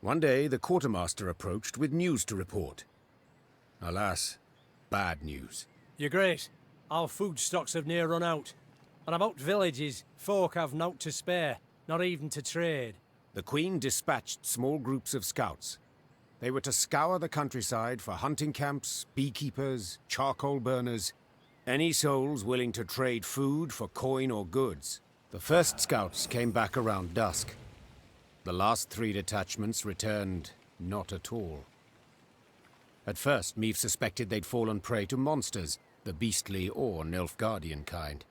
One day, the quartermaster approached with news to report. Alas, bad news. You're great. Our food stocks have near run out. And about villages, folk have naught to spare, not even to trade. The Queen dispatched small groups of scouts. They were to scour the countryside for hunting camps, beekeepers, charcoal burners, any souls willing to trade food for coin or goods. The first scouts came back around dusk. The last 3 detachments returned not at all. At first, Meve suspected they'd fallen prey to monsters, the beastly or Nilfgaardian kind.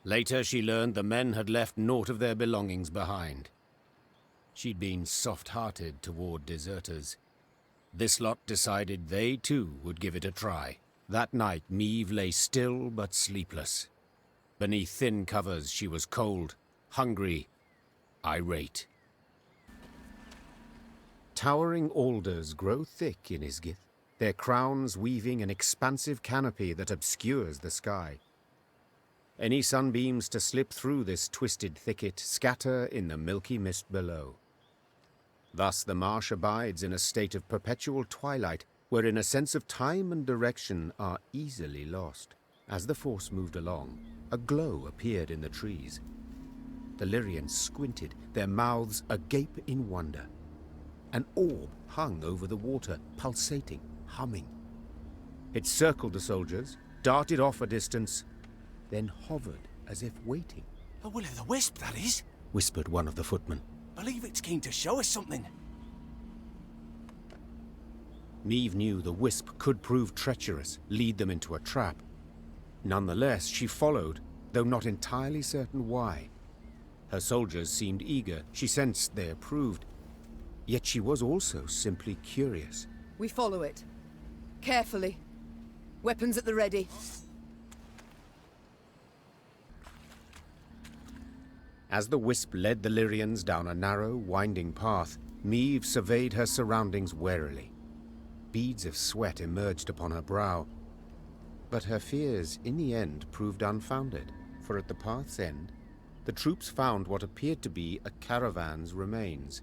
Later, she learned the men had left naught of their belongings behind. She'd been soft-hearted toward deserters. This lot decided they, too, would give it a try. That night, Meve lay still but sleepless. Beneath thin covers, she was cold, hungry, irate. Towering alders grow thick in Isgith, their crowns weaving an expansive canopy that obscures the sky. Any sunbeams to slip through this twisted thicket scatter in the milky mist below. Thus the marsh abides in a state of perpetual twilight, wherein a sense of time and direction are easily lost. As the force moved along, a glow appeared in the trees. The Lyrians squinted, their mouths agape in wonder. An orb hung over the water, pulsating, humming. It circled the soldiers, darted off a distance, then hovered as if waiting. A will-o'-the-wisp, that is, whispered one of the footmen. Believe it's keen to show us something. Meve knew the wisp could prove treacherous, lead them into a trap. Nonetheless, she followed, though not entirely certain why. Her soldiers seemed eager, she sensed they approved. Yet she was also simply curious. We follow it. Carefully. Weapons at the ready. As the wisp led the Lyrians down a narrow, winding path, Meve surveyed her surroundings warily. Beads of sweat emerged upon her brow. But her fears, in the end, proved unfounded, for at the path's end, the troops found what appeared to be a caravan's remains.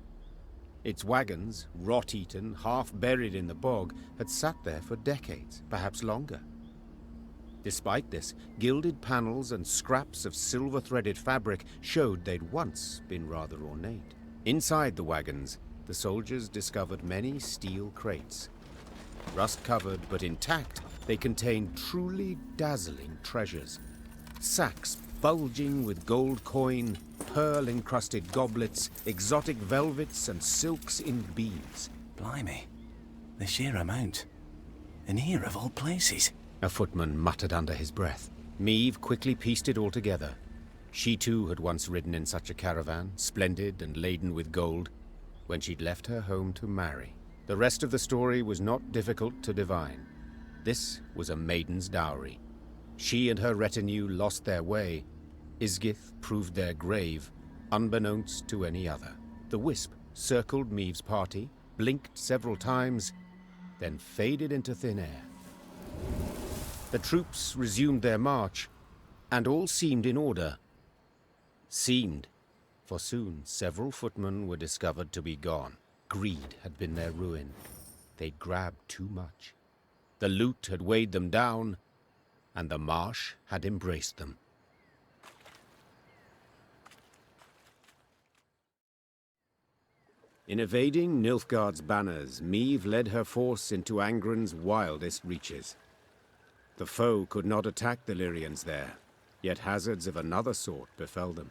Its wagons, rot-eaten, half-buried in the bog, had sat there for decades, perhaps longer. Despite this, gilded panels and scraps of silver-threaded fabric showed they'd once been rather ornate. Inside the wagons, the soldiers discovered many steel crates. Rust-covered but intact, they contained truly dazzling treasures. Sacks bulging with gold coin, pearl-encrusted goblets, exotic velvets and silks in beads. Blimey, the sheer amount. And here of all places. A footman muttered under his breath. Meve quickly pieced it all together. She too had once ridden in such a caravan, splendid and laden with gold, when she'd left her home to marry. The rest of the story was not difficult to divine. This was a maiden's dowry. She and her retinue lost their way. Isgith proved their grave, unbeknownst to any other. The wisp circled Meve's party, blinked several times, then faded into thin air. The troops resumed their march, and all seemed in order. Seemed, for soon several footmen were discovered to be gone. Greed had been their ruin. They'd grabbed too much. The loot had weighed them down, and the marsh had embraced them. In evading Nilfgaard's banners, Meve led her force into Angren's wildest reaches. The foe could not attack the Lyrians there, yet hazards of another sort befell them.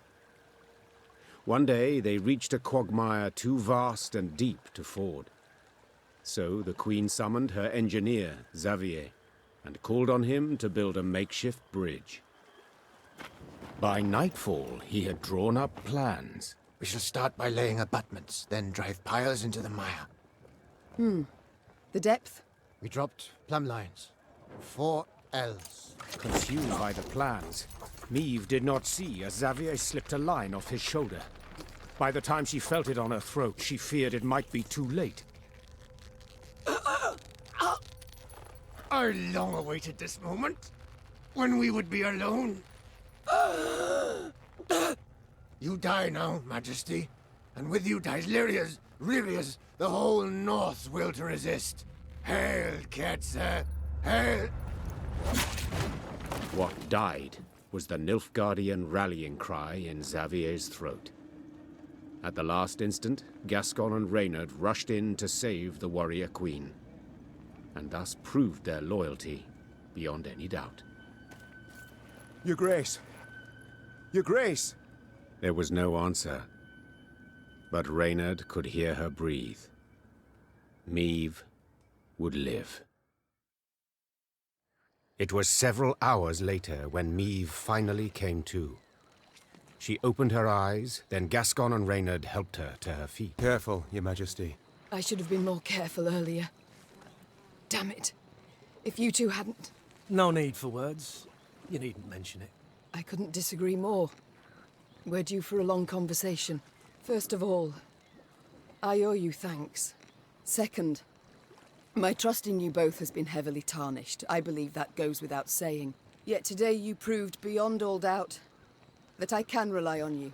One day they reached a quagmire too vast and deep to ford. So the Queen summoned her engineer, Xavier, and called on him to build a makeshift bridge. By nightfall, he had drawn up plans. We shall start by laying abutments, then drive piles into the mire. The depth? We dropped plumb lines. 4 L's. Consumed by the plans, Meve did not see as Xavier slipped a line off his shoulder. By the time she felt it on her throat, she feared it might be too late. I long awaited this moment, when we would be alone. You die now, Majesty. and with you dies Lyria's, Riria's, the whole North's will to resist. Hail, Ketzer! Hail! What died was the Nilfgaardian rallying cry in Xavier's throat. At the last instant, Gascon and Reynard rushed in to save the warrior queen, and thus proved their loyalty beyond any doubt. Your Grace! Your Grace! There was no answer, but Reynard could hear her breathe. Meve would live. It was several hours later when Meve finally came to. She opened her eyes, then Gascon and Reynard helped her to her feet. Careful, Your Majesty. I should have been more careful earlier. Damn it. If you two hadn't... No need for words. You needn't mention it. I couldn't disagree more. We're due for a long conversation. First of all, I owe you thanks. Second, my trust in you both has been heavily tarnished. I believe that goes without saying. Yet today you proved beyond all doubt that I can rely on you.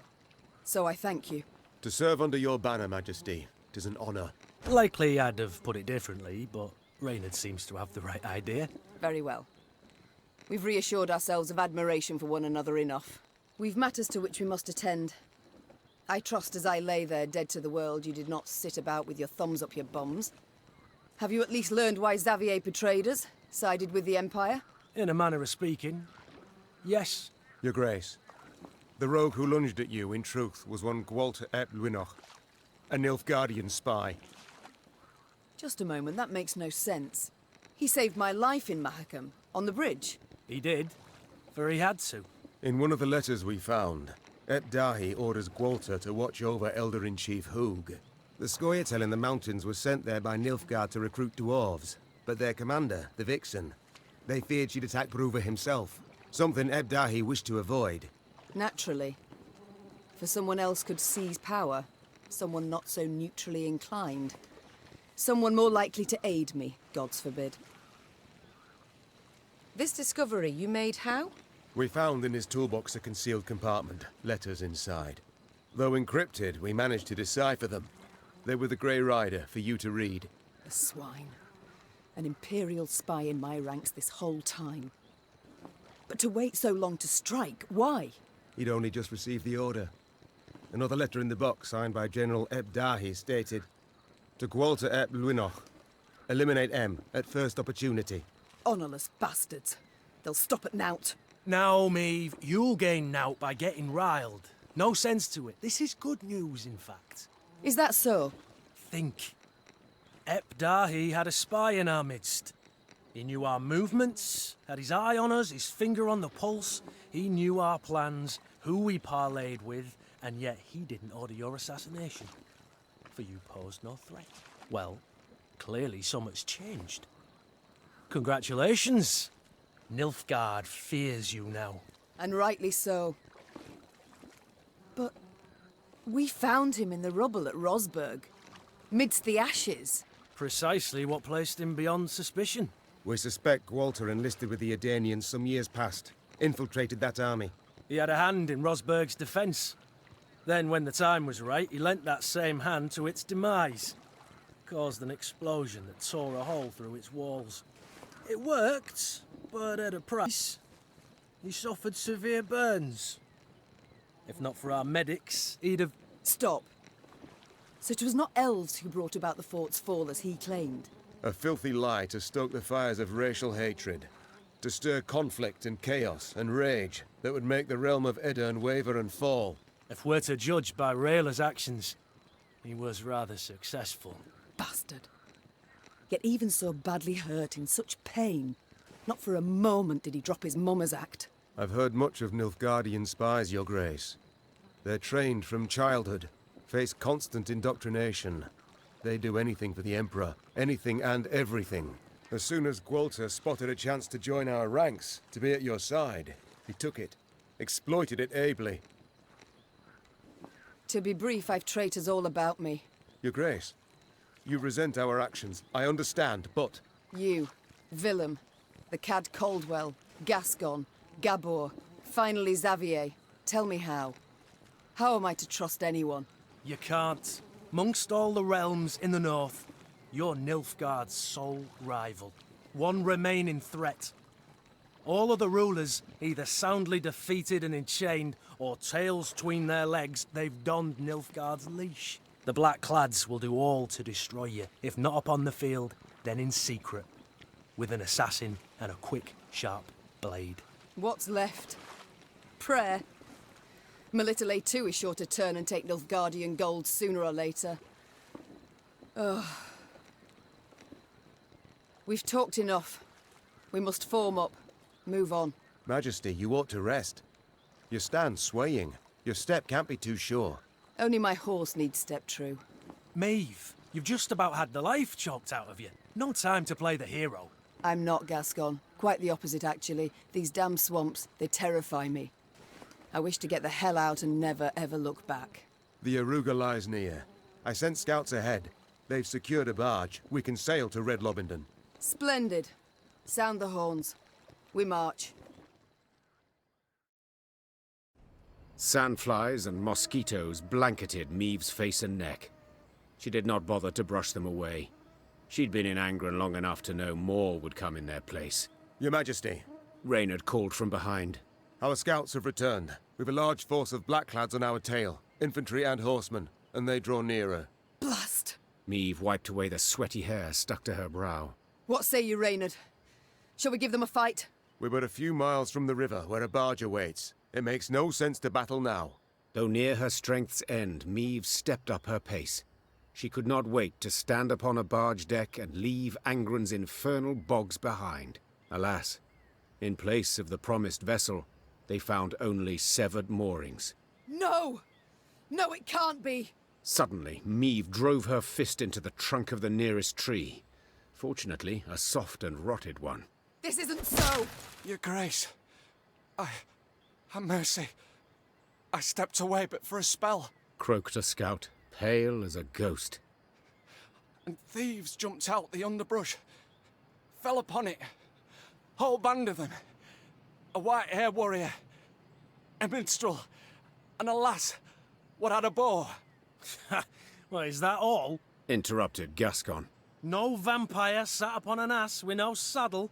So I thank you. To serve under your banner, Majesty, 'tis an honor. Likely I'd have put it differently, but Reynard seems to have the right idea. Very well. We've reassured ourselves of admiration for one another enough. We've matters to which we must attend. I trust as I lay there dead to the world, you did not sit about with your thumbs up your bums. Have you at least learned why Xavier betrayed us, sided with the Empire? In a manner of speaking, yes. Your Grace, the rogue who lunged at you, in truth, was one Gwalter ep Luinoch, a Nilfgaardian spy. Just a moment, that makes no sense. He saved my life in Mahakam, on the bridge. He did, for he had to. In one of the letters we found, Ep Dahi orders Gwalter to watch over Elder-in-Chief Hoog. The Scoia'tael in the mountains was sent there by Nilfgaard to recruit dwarves, but their commander, the Vixen, they feared she'd attack Bruver himself, something Ep Dahi wished to avoid. Naturally. For someone else could seize power, someone not so neutrally inclined. Someone more likely to aid me, gods forbid. This discovery you made how? We found in his toolbox a concealed compartment, letters inside. Though encrypted, we managed to decipher them. They were the Grey Rider for you to read. The swine. An Imperial spy in my ranks this whole time. But to wait so long to strike, why? He'd only just received the order. Another letter in the box, signed by General Ep Dahi, stated, to Gwalter ep Luinoch, eliminate M at first opportunity. Honourless bastards. They'll stop at nought. Now, Meve, you'll gain nought by getting riled. No sense to it. This is good news, in fact. Is that so? Think. Ep Dahi had a spy in our midst. He knew our movements, had his eye on us, his finger on the pulse. He knew our plans, who we parlayed with, and yet he didn't order your assassination. For you posed no threat. Well, clearly something's changed. Congratulations. Nilfgaard fears you now. And rightly so. But we found him in the rubble at Rosberg, midst the ashes. Precisely what placed him beyond suspicion. We suspect Gwalter enlisted with the Edanians some years past, infiltrated that army. He had a hand in Rosberg's defence. Then, when the time was right, he lent that same hand to its demise. Caused an explosion that tore a hole through its walls. It worked, but at a price. He suffered severe burns. If not for our medics, he'd have... Stop. So it was not elves who brought about the fort's fall as he claimed? A filthy lie to stoke the fires of racial hatred, to stir conflict and chaos and rage that would make the realm of Edirn waver and fall. If we're to judge by Rayla's actions, he was rather successful. Bastard. Yet even so badly hurt, in such pain, not for a moment did he drop his mummer's act. I've heard much of Nilfgaardian spies, Your Grace. They're trained from childhood, face constant indoctrination. They do anything for the Emperor, anything and everything. As soon as Gwalter spotted a chance to join our ranks, to be at your side, he took it, exploited it ably. To be brief, I've traitors all about me. Your Grace, you resent our actions, I understand, but... You, Willem, the Cad Caldwell, Gascon, Gabor, finally Xavier. Tell me how. How am I to trust anyone? You can't. Amongst all the realms in the north, you're Nilfgaard's sole rival. One remaining threat. All other rulers either soundly defeated and enchained, or tails tween their legs, they've donned Nilfgaard's leash. The Blackclads will do all to destroy you, if not upon the field, then in secret, with an assassin and a quick, sharp blade. What's left? Prayer. My little A2 is sure to turn and take Nilfgaardian gold sooner or later. Ugh. We've talked enough. We must form up. Move on. Majesty, you ought to rest. You stand swaying. Your step can't be too sure. Only my horse needs step true. Maeve, you've just about had the life choked out of you. No time to play the hero. I'm not Gascon. Quite the opposite, actually. These damn swamps, they terrify me. I wish to get the hell out and never, ever look back. The Aruga lies near. I sent scouts ahead. They've secured a barge. We can sail to Red Lobington. Splendid. Sound the horns. We march. Sandflies and mosquitoes blanketed Maeve's face and neck. She did not bother to brush them away. She'd been in Angren long enough to know more would come in their place. Your Majesty, Reynard called from behind. our scouts have returned. We've a large force of Blackclads on our tail, infantry and horsemen, and they draw nearer. Blast! Maeve wiped away the sweaty hair stuck to her brow. What say you, Reynard? Shall we give them a fight? We're but a few miles from the river where a barge awaits. It makes no sense to battle now. Though near her strength's end, Maeve stepped up her pace. She could not wait to stand upon a barge deck and leave Angren's infernal bogs behind. Alas, in place of the promised vessel, they found only severed moorings. No! No, it can't be! Suddenly, Maeve drove her fist into the trunk of the nearest tree. Fortunately, a soft and rotted one. This isn't so! Your Grace, have mercy. I stepped away but for a spell, Croaked a scout, pale as a ghost. and thieves jumped out the underbrush. Fell upon it. Whole band of them. A white-haired warrior, a minstrel, and a lass what had a bow. Well, is that all? Interrupted Gascon. No vampire sat upon an ass with no saddle?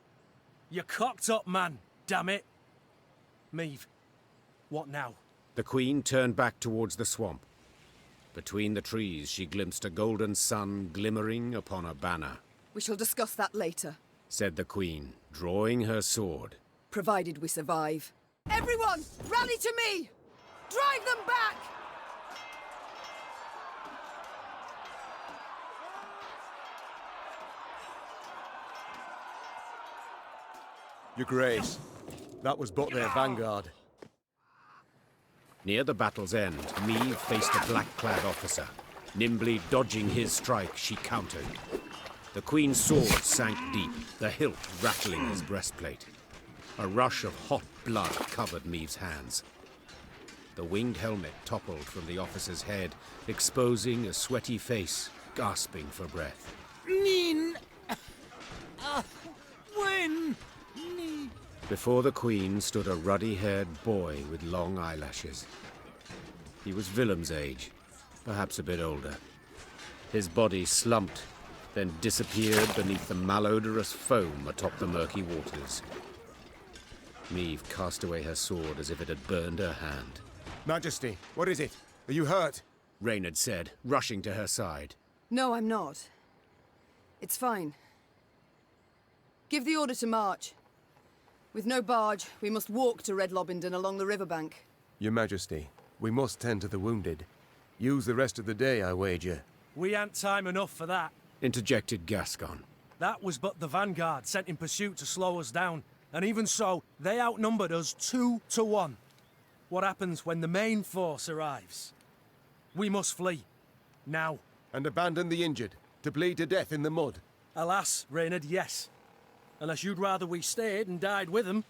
You cocked up, man, damn it. Maeve, what now? The Queen turned back towards the swamp. Between the trees, she glimpsed a golden sun glimmering upon a banner. We shall discuss that later, Said the Queen, drawing her sword. provided we survive. Everyone, rally to me! Drive them back! Your Grace, that was but their vanguard. Near the battle's end, Maeve faced a black-clad officer. Nimbly dodging his strike, she countered. The Queen's sword sank deep, the hilt rattling his breastplate. A rush of hot blood covered Maeve's hands. The winged helmet toppled from the officer's head, exposing a sweaty face, gasping for breath. Before the Queen stood a ruddy-haired boy with long eyelashes. He was Willem's age, perhaps a bit older. His body slumped, then disappeared beneath the malodorous foam atop the murky waters. Maeve cast away her sword as if it had burned her hand. Majesty, what is it? Are you hurt? Reynard said, rushing to her side. No, I'm not. It's fine. Give the order to march. With no barge, we must walk to Red Lobington along the riverbank. Your Majesty, we must tend to the wounded. Use the rest of the day, I wager. We ain't time enough for that. Interjected Gascon. That was but the vanguard sent in pursuit to slow us down. And even so, they outnumbered us 2 to 1. What happens when the main force arrives? We must flee. Now. And abandon the injured, to bleed to death in the mud. Alas, Reynard, yes. Unless you'd rather we stayed and died with them.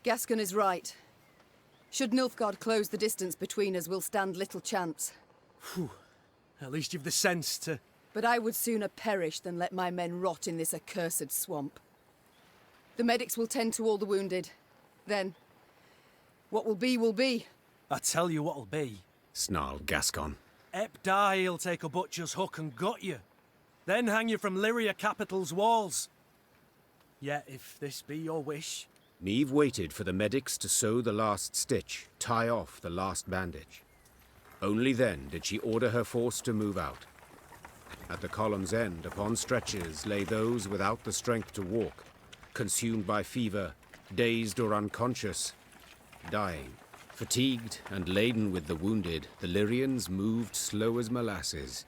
Gascon is right. Should Nilfgaard close the distance between us, we'll stand little chance. At least you've the sense to... But I would sooner perish than let my men rot in this accursed swamp. The medics will tend to all the wounded. Then, what will be will be. I tell you what'll be. Snarled Gascon. Epdahi'll take a butcher's hook and gut you, then hang you from Lyria capital's walls. Yet, if this be your wish, Meve waited for the medics to sew the last stitch, tie off the last bandage. Only then did she order her force to move out. At the column's end, upon stretchers, lay those without the strength to walk, consumed by fever, dazed or unconscious, dying. Fatigued and laden with the wounded, the Lyrians moved slow as molasses.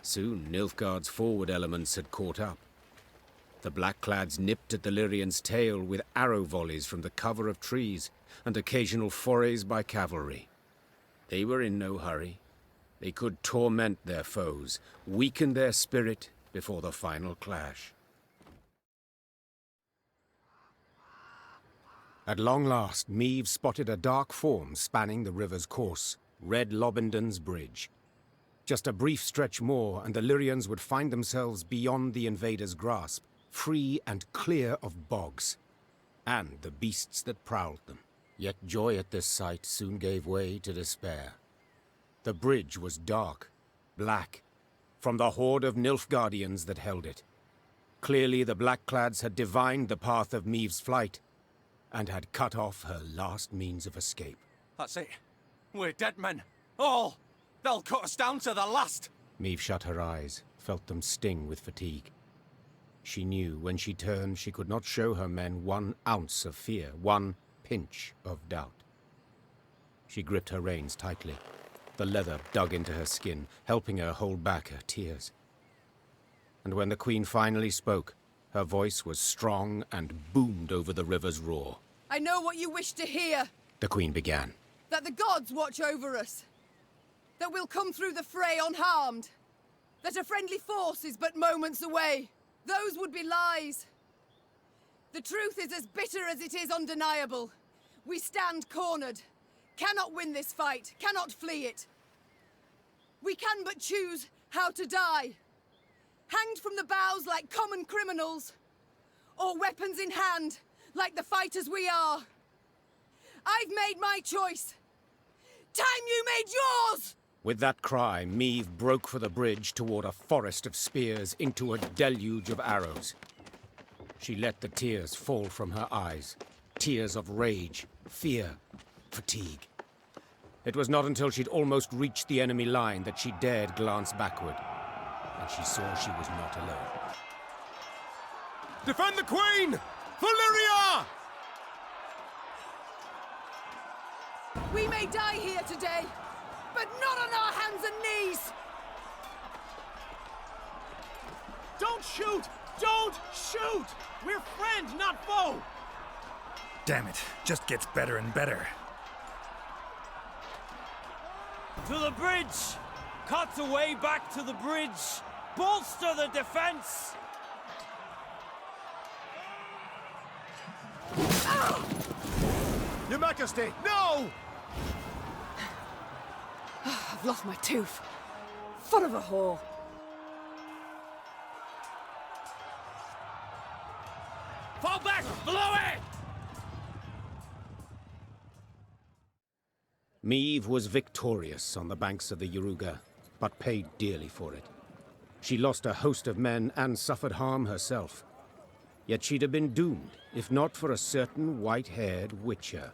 Soon Nilfgaard's forward elements had caught up. The Blackclads nipped at the Lyrians' tail with arrow volleys from the cover of trees and occasional forays by cavalry. They were in no hurry. They could torment their foes, weaken their spirit before the final clash. At long last, Meve spotted a dark form spanning the river's course, Red Lobendon's bridge. Just a brief stretch more, and the Lyrians would find themselves beyond the invaders' grasp, free and clear of bogs, and the beasts that prowled them. Yet joy at this sight soon gave way to despair. The bridge was dark, black, from the horde of Nilfgaardians that held it. Clearly the Blackclads had divined the path of Meve's flight, and had cut off her last means of escape. That's it. We're dead men. All. They'll cut us down to the last. Meve shut her eyes, felt them sting with fatigue. She knew when she turned she could not show her men 1 ounce of fear, 1 pinch of doubt. She gripped her reins tightly. The leather dug into her skin, helping her hold back her tears. And when the Queen finally spoke, her voice was strong and boomed over the river's roar. I know what you wish to hear. The Queen began. That the gods watch over us. That we'll come through the fray unharmed. That a friendly force is but moments away. Those would be lies. The truth is as bitter as it is undeniable. We stand cornered. Cannot win this fight. Cannot flee it. We can but choose how to die. Hanged from the boughs like common criminals. Or weapons in hand, like the fighters we are. I've made my choice. Time you made yours! With that cry, Meve broke for the bridge toward a forest of spears into a deluge of arrows. She let the tears fall from her eyes. Tears of rage, fear, fatigue. It was not until she'd almost reached the enemy line that she dared glance backward. And she saw she was not alone. Defend the Queen! For Lyria! We may die here today, but not on our hands and knees! don't shoot! Don't shoot! We're friend, not foe! Damn it, just gets better and better. To the bridge! Cut the way back to the bridge! Bolster the defense! Your Majesty, no! I've lost my tooth. Foot of a whore. Fall back! Below it! Meve was victorious on the banks of the Yaruga, but paid dearly for it. She lost a host of men and suffered harm herself. Yet she'd have been doomed, if not for a certain white-haired witcher.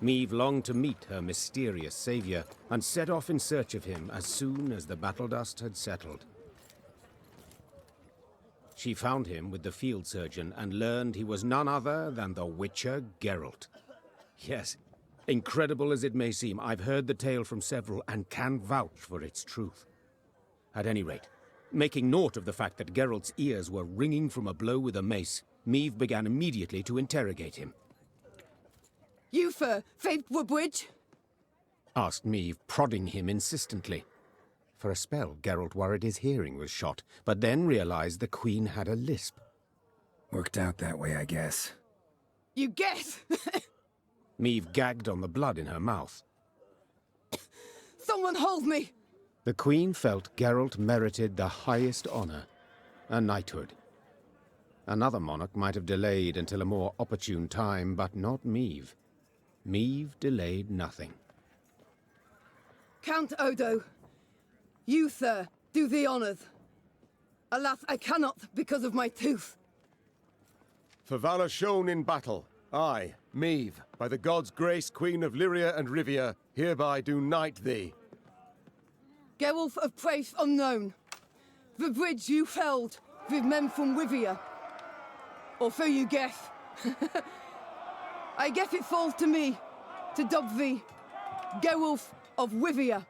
Meve longed to meet her mysterious savior, and set off in search of him as soon as the battle dust had settled. She found him with the field surgeon, and learned he was none other than the witcher Geralt. Yes, incredible as it may seem, I've heard the tale from several, and can vouch for its truth. At any rate, making naught of the fact that Geralt's ears were ringing from a blow with a mace, Meve began immediately to interrogate him. You for Woodbridge? Asked Meve, prodding him insistently. For a spell, Geralt worried his hearing was shot, but then realized the Queen had a lisp. Worked out that way, I guess. You guess? Meve gagged on the blood in her mouth. Someone hold me! The Queen felt Geralt merited the highest honor, a knighthood. Another monarch might have delayed until a more opportune time, but not Meve. Meve delayed nothing. Count Odo. You, sir, do the honors. Alas, I cannot because of my tooth. For valor shown in battle, I, Meve, by the gods' grace, Queen of Lyria and Rivia, hereby do knight thee. Gerulf of place unknown. The bridge you felled with men from Rivia. Or so you guess. I guess it falls to me to dub thee Gerulf of Rivia.